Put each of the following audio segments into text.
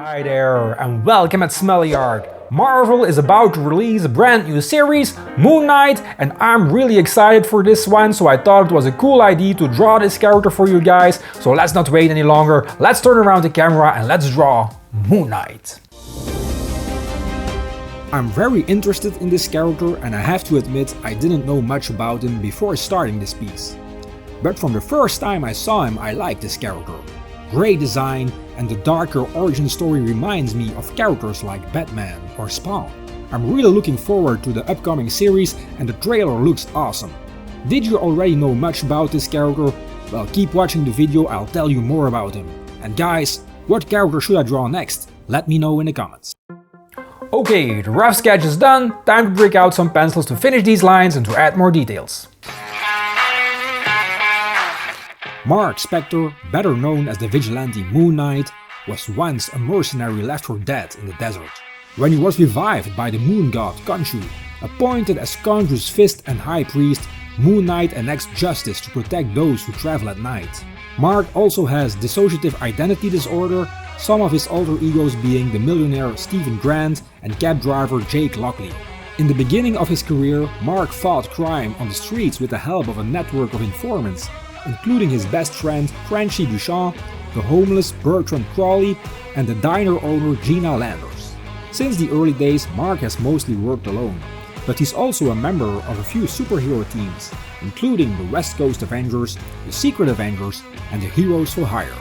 Hi there, and welcome at Smully Art. Marvel is about to release a brand new series, Moon Knight, and I'm really excited for this one, so I thought it was a cool idea to draw this character for you guys. So let's not wait any longer, let's turn around the camera and let's draw Moon Knight. I'm very interested in this character, and I have to admit I didn't know much about him before starting this piece. But from the first time I saw him, I liked this character. Great design, and the darker origin story reminds me of characters like Batman or Spawn. I'm really looking forward to the upcoming series, and the trailer looks awesome. Did you already know much about this character? Well, keep watching the video, I'll tell you more about him. And guys, what character should I draw next? Let me know in the comments. Okay, the rough sketch is done, time to break out some pencils to finish these lines and to add more details. Mark Spector, better known as the vigilante Moon Knight, was once a mercenary left for dead in the desert. When he was revived by the moon god Khonshu, appointed as Khonshu's fist and high priest, Moon Knight enacts justice to protect those who travel at night. Mark also has dissociative identity disorder, some of his alter egos being the millionaire Stephen Grant and cab driver Jake Lockley. In the beginning of his career, Mark fought crime on the streets with the help of a network of informants, including his best friend Francie Duchamp, the homeless Bertrand Crawley, and the diner owner Gina Landers. Since the early days, Mark has mostly worked alone, but he's also a member of a few superhero teams, including the West Coast Avengers, the Secret Avengers, and the Heroes for Hire.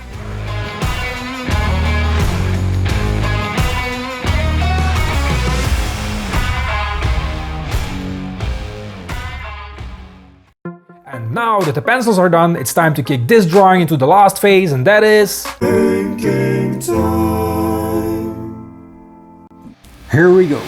And now that the pencils are done, it's time to kick this drawing into the last phase, and that is... thinking time. Here we go.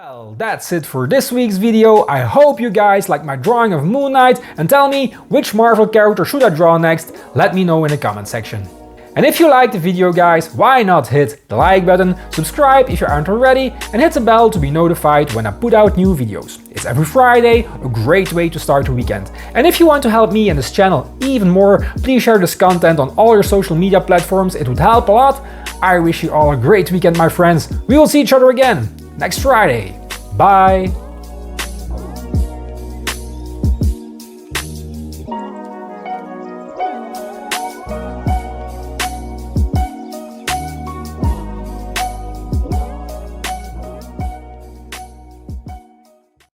Well, that's it for this week's video. I hope you guys like my drawing of Moon Knight and tell me which Marvel character should I draw next. Let me know in the comment section. And if you liked the video guys, why not hit the like button, subscribe if you aren't already, and hit the bell to be notified when I put out new videos. It's every Friday, a great way to start the weekend. And if you want to help me and this channel even more, please share this content on all your social media platforms, it would help a lot. I wish you all a great weekend, my friends. We will see each other again next Friday. Bye!